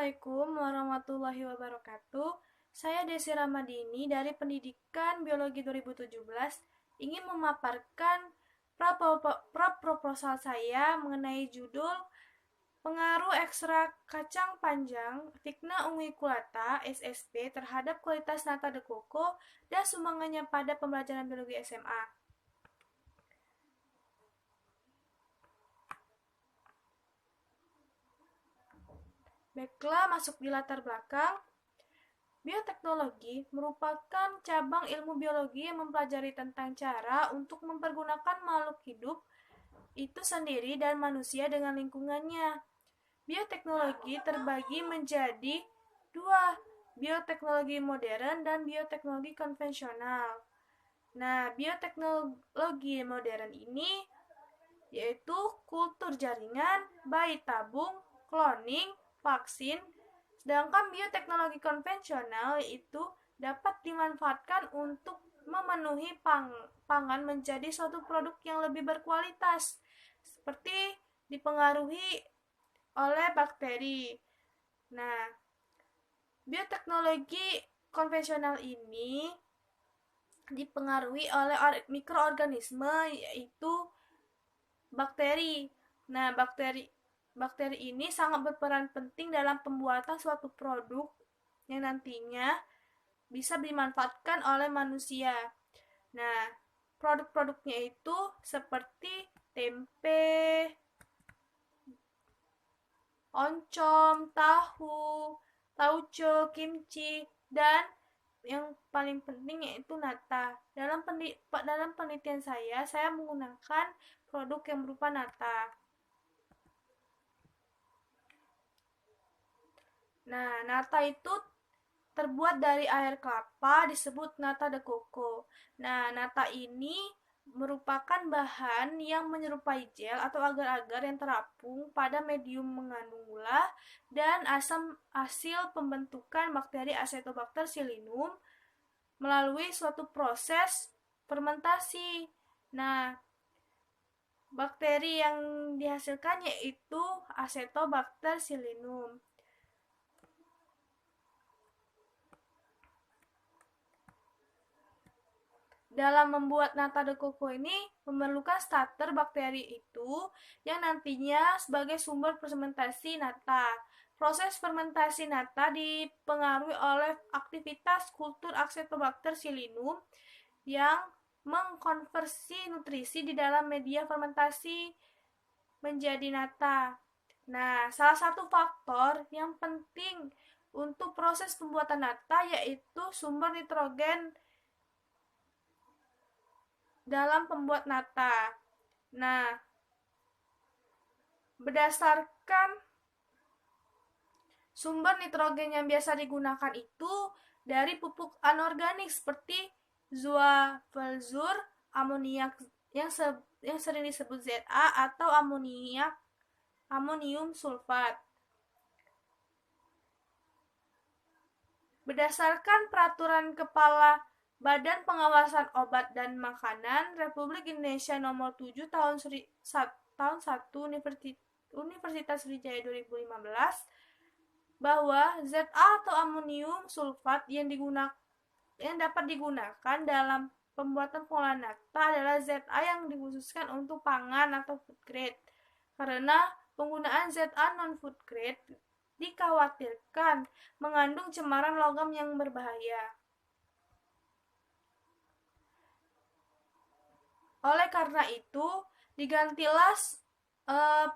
Assalamualaikum warahmatullahi wabarakatuh. Saya Desi Ramadini dari Pendidikan Biologi 2017 ingin memaparkan proposal saya mengenai judul pengaruh ekstrak kacang panjang Vigna unguiculata (SSP) terhadap kualitas nata de coco dan sumbangannya pada pembelajaran biologi SMA. Baiklah, masuk di latar belakang. Bioteknologi merupakan cabang ilmu biologi yang mempelajari tentang cara untuk mempergunakan makhluk hidup itu sendiri dan manusia dengan lingkungannya. Bioteknologi terbagi menjadi dua, bioteknologi modern dan bioteknologi konvensional. Nah, bioteknologi modern ini yaitu kultur jaringan, bayi tabung, cloning, vaksin. Sedangkan bioteknologi konvensional itu dapat dimanfaatkan untuk memenuhi pangan menjadi suatu produk yang lebih berkualitas, seperti dipengaruhi oleh bakteri. Nah, bioteknologi konvensional ini dipengaruhi oleh mikroorganisme, yaitu bakteri. Nah, bakteri ini sangat berperan penting dalam pembuatan suatu produk yang nantinya bisa dimanfaatkan oleh manusia. Nah, produk-produknya itu seperti tempe, oncom, tahu, tauco, kimchi, dan yang paling penting yaitu nata. Dalam penelitian saya menggunakan produk yang berupa nata. Nah, nata itu terbuat dari air kelapa, disebut nata de coco. Nah, nata ini merupakan bahan yang menyerupai gel atau agar-agar yang terapung pada medium mengandung gula dan asam hasil pembentukan bakteri Acetobacter pseudomonas melalui suatu proses fermentasi. Nah, bakteri yang dihasilkan yaitu Acetobacter pseudomonas. Dalam membuat nata de coco ini memerlukan starter bakteri itu yang nantinya sebagai sumber fermentasi nata. Proses fermentasi nata dipengaruhi oleh aktivitas kultur Acetobacter pseudomonas yang mengkonversi nutrisi di dalam media fermentasi menjadi nata. Nah, salah satu faktor yang penting untuk proses pembuatan nata yaitu sumber nitrogen dalam pembuat nata. Nah, berdasarkan sumber nitrogen yang biasa digunakan itu dari pupuk anorganik seperti zoafilzur, amoniak yang sering disebut ZA atau amonium sulfat. Berdasarkan peraturan Kepala Badan Pengawasan Obat dan Makanan Republik Indonesia nomor 7 tahun 1 Universitas Sriwijaya 2015 bahwa ZA atau amonium sulfat yang dapat digunakan dalam pembuatan pengolahan nata adalah ZA yang dikhususkan untuk pangan atau food grade. Karena penggunaan ZA non-food grade dikhawatirkan mengandung cemaran logam yang berbahaya. Oleh karena itu, digantilah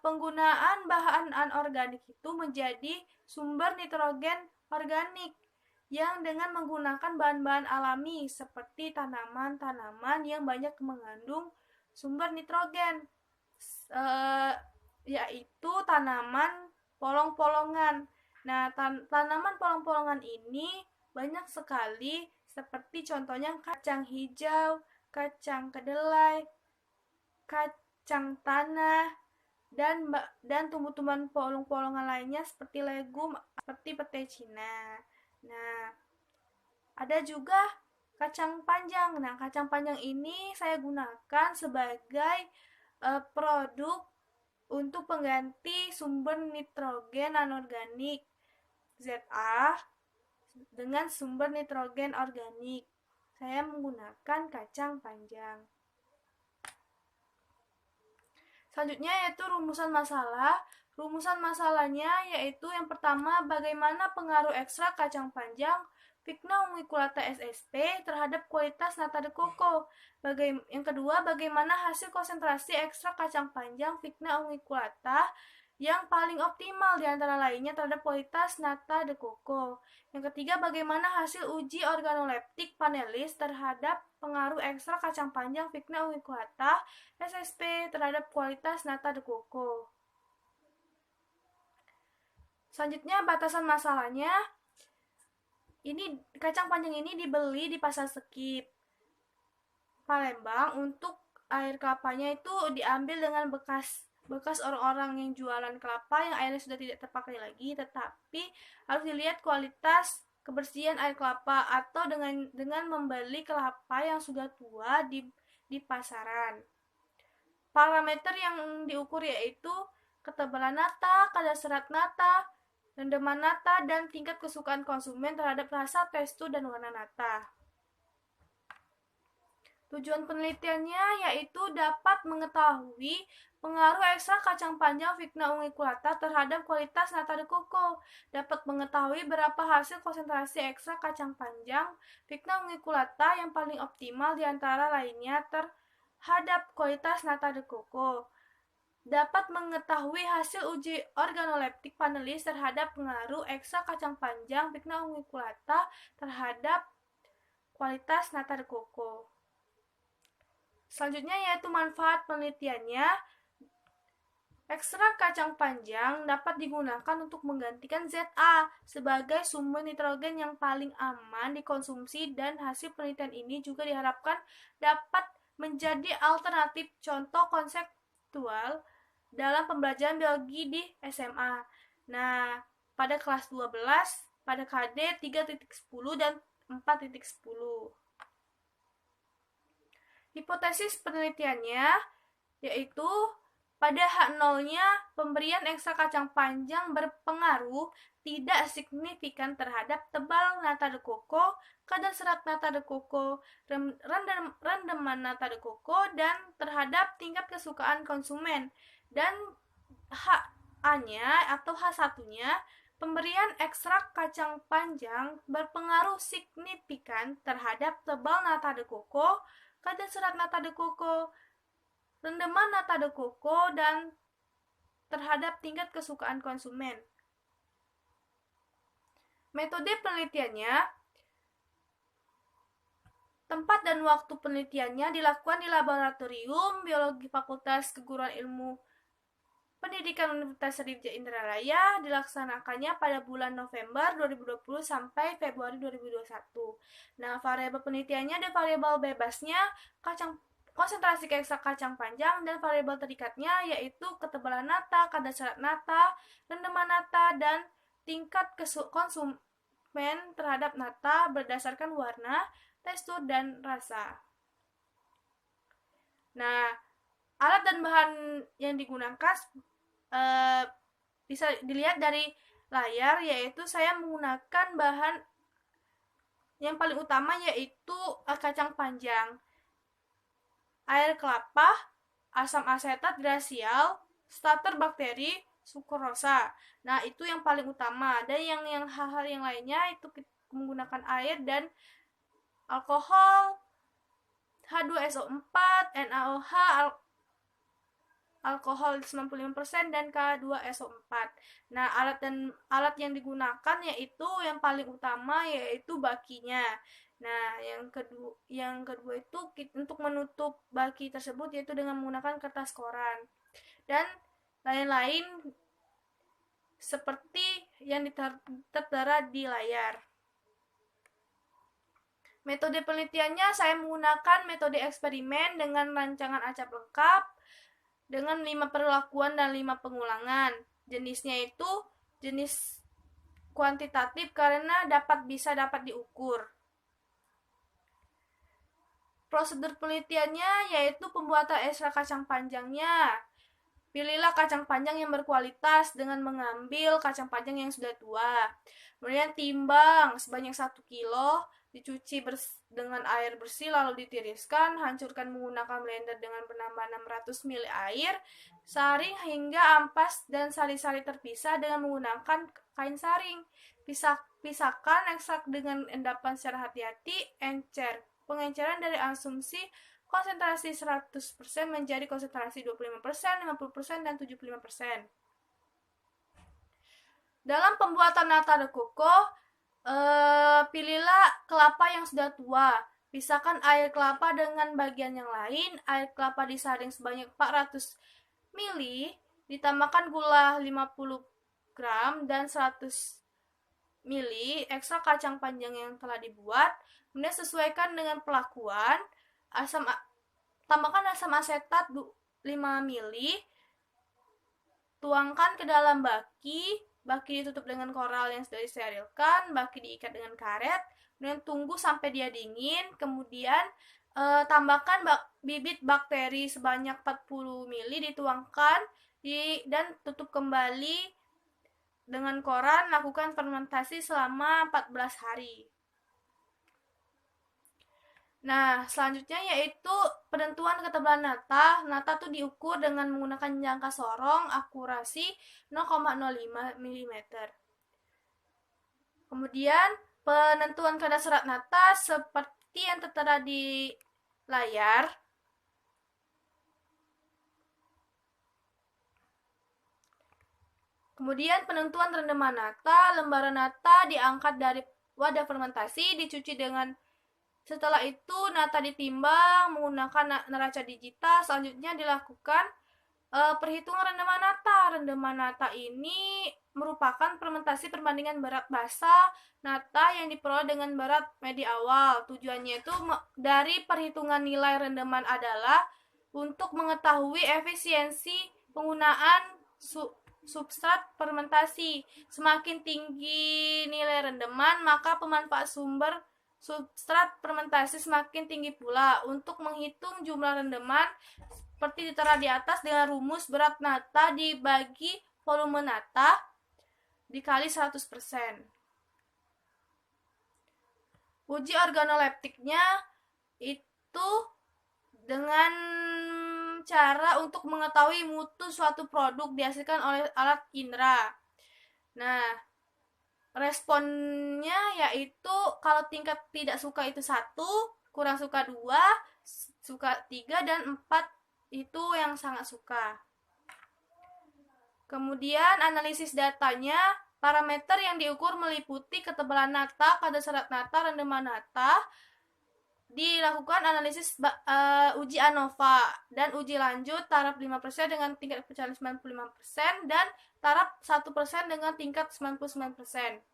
penggunaan bahan anorganik itu menjadi sumber nitrogen organik yang dengan menggunakan bahan-bahan alami seperti tanaman-tanaman yang banyak mengandung sumber nitrogen, yaitu tanaman polong-polongan. Nah, tanaman polong-polongan ini banyak sekali, seperti contohnya kacang hijau, kacang kedelai, kacang tanah, dan tumbuh-tumbuhan polong-polongan lainnya seperti legum, seperti pete Cina. Nah, ada juga kacang panjang. Nah, kacang panjang ini saya gunakan sebagai produk untuk pengganti sumber nitrogen anorganik. ZA dengan sumber nitrogen organik. Saya menggunakan kacang panjang. Selanjutnya yaitu rumusan masalah. Rumusan masalahnya yaitu yang pertama, bagaimana pengaruh ekstrak kacang panjang Vigna unguiculata SSP terhadap kualitas nata de coco. Yang kedua, bagaimana hasil konsentrasi ekstrak kacang panjang Vigna unguiculata yang paling optimal di antara lainnya terhadap kualitas nata de coco. Yang ketiga, bagaimana hasil uji organoleptik panelis terhadap pengaruh ekstrak kacang panjang Vigna unguiculata SSP terhadap kualitas nata de coco. Selanjutnya, batasan masalahnya. Ini kacang panjang ini dibeli di Pasar Sekip Palembang. Untuk air kelapanya itu diambil dengan bekas orang-orang yang jualan kelapa yang airnya sudah tidak terpakai lagi, tetapi harus dilihat kualitas kebersihan air kelapa atau dengan membeli kelapa yang sudah tua di pasaran. Parameter yang diukur yaitu ketebalan nata, kadar serat nata, rendaman nata, dan tingkat kesukaan konsumen terhadap rasa, tekstur, dan warna nata. Tujuan penelitiannya yaitu dapat mengetahui pengaruh ekstrak kacang panjang Vigna unguiculata terhadap kualitas nata de coco, dapat mengetahui berapa hasil konsentrasi ekstrak kacang panjang Vigna unguiculata yang paling optimal di antara lainnya terhadap kualitas nata de coco, dapat mengetahui hasil uji organoleptik panelis terhadap pengaruh ekstrak kacang panjang Vigna unguiculata terhadap kualitas nata de coco. Selanjutnya yaitu manfaat penelitiannya. Ekstrak kacang panjang dapat digunakan untuk menggantikan ZA sebagai sumber nitrogen yang paling aman dikonsumsi, dan hasil penelitian ini juga diharapkan dapat menjadi alternatif contoh konseptual dalam pembelajaran biologi di SMA. Nah, pada kelas 12, pada KD 3.10 dan 4.10. Hipotesis penelitiannya yaitu pada H0-nya pemberian ekstrak kacang panjang berpengaruh tidak signifikan terhadap tebal nata de coco, kadar serat nata de coco, rendaman nata de coco, dan terhadap tingkat kesukaan konsumen. Dan H-nya atau H1-nya, pemberian ekstrak kacang panjang berpengaruh signifikan terhadap tebal nata de coco, kadar serat nata de coco, rendaman nata de coco, dan terhadap tingkat kesukaan konsumen. Metode penelitiannya. Tempat dan waktu penelitiannya dilakukan di Laboratorium Biologi Fakultas Keguruan Ilmu Pendidikan Universitas Sriwijaya Indralaya. Dilaksanakannya pada bulan November 2020 sampai Februari 2021. Nah, variabel penelitiannya ada variabel bebasnya konsentrasi ekstrak kacang panjang, dan variabel terikatnya yaitu ketebalan nata, kadar serat nata, rendaman nata, dan tingkat konsumen terhadap nata berdasarkan warna, tekstur, dan rasa. Nah, alat dan bahan yang digunakan bisa dilihat dari layar, yaitu saya menggunakan bahan yang paling utama yaitu kacang panjang, air kelapa, asam asetat glasial, starter bakteri, sukrosa. Nah, itu yang paling utama. Dan yang hal-hal yang lainnya itu menggunakan air dan alkohol, H2SO4, NaOH, alkohol 95%, dan K2SO4. Nah, alat yang digunakan yaitu yang paling utama yaitu bakinya. Nah, yang kedua itu untuk menutup baki tersebut yaitu dengan menggunakan kertas koran dan lain-lain seperti yang tertera di layar. Metode penelitiannya saya menggunakan metode eksperimen dengan rancangan acap lengkap dengan 5 perlakuan dan 5 pengulangan. Jenisnya itu jenis kuantitatif karena dapat diukur. Prosedur penelitiannya yaitu pembuatan ekstrak kacang panjangnya. Pilihlah kacang panjang yang berkualitas dengan mengambil kacang panjang yang sudah tua. Kemudian timbang sebanyak 1 kilo, dicuci dengan air bersih lalu ditiriskan, hancurkan menggunakan blender dengan penambahan 600 ml air, saring hingga ampas dan sari-sari terpisah dengan menggunakan kain saring. Pisahkan ekstrak dengan endapan secara hati-hati, encer. Pengenceran dari asumsi konsentrasi 100% menjadi konsentrasi 25%, 50%, dan 75%. Dalam pembuatan nata de coco, pilihlah kelapa yang sudah tua. Pisahkan air kelapa dengan bagian yang lain. Air kelapa disaring sebanyak 400 ml, ditambahkan gula 50 gram dan 100 ml ekstrak kacang panjang yang telah dibuat. Kemudian sesuaikan dengan pelakuan. Tambahkan asam asetat 5 ml. Tuangkan ke dalam baki. Baki ditutup dengan koral yang sudah disterilkan. Baki diikat dengan karet. Kemudian tunggu sampai dia dingin. Kemudian tambahkan bibit bakteri sebanyak 40 ml, dituangkan dan tutup kembali dengan koran. Lakukan fermentasi selama 14 hari. Nah, selanjutnya yaitu penentuan ketebalan nata. Nata tuh diukur dengan menggunakan jangka sorong akurasi 0,05 mm. Kemudian penentuan kadar serat nata seperti yang tertera di layar. Kemudian penentuan rendaman nata. Lembaran nata diangkat dari wadah fermentasi, dicuci dengan. Setelah itu nata ditimbang menggunakan neraca digital. Selanjutnya dilakukan perhitungan rendaman nata. Rendaman nata ini merupakan fermentasi perbandingan berat basa nata yang diperoleh dengan berat media awal. Tujuannya itu dari perhitungan nilai rendaman adalah untuk mengetahui efisiensi penggunaan substrat fermentasi. Semakin tinggi nilai rendaman, maka pemanfaat sumber substrat fermentasi semakin tinggi pula. Untuk menghitung jumlah rendaman seperti ditera di atas dengan rumus berat nata dibagi volume nata dikali 100%. Uji organoleptiknya itu dengan cara untuk mengetahui mutu suatu produk dihasilkan oleh alat indera. Nah, responnya yaitu kalau tingkat tidak suka itu 1, kurang suka 2, suka 3, dan 4 itu yang sangat suka. Kemudian analisis datanya. Parameter yang diukur meliputi ketebalan nata, kadar serat nata, rendaman nata. Dilakukan analisis uji ANOVA dan uji lanjut taraf 5% dengan tingkat kepercayaan 95% dan taraf 1% dengan tingkat 99%.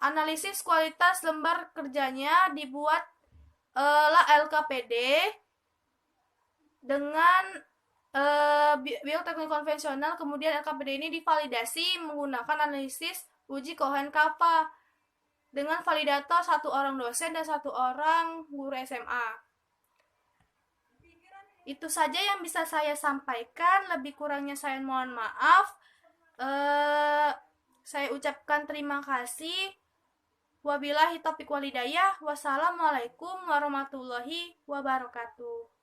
Analisis kualitas lembar kerjanya dibuat LKPD dengan bioteknik konvensional. Kemudian LKPD ini divalidasi menggunakan analisis uji Cohen-Kappa dengan validator 1 orang dosen dan 1 orang guru SMA. Itu saja yang bisa saya sampaikan. Lebih kurangnya saya mohon maaf. Saya ucapkan terima kasih. Wabillahi taufiq walhidayah. Wassalamualaikum warahmatullahi wabarakatuh.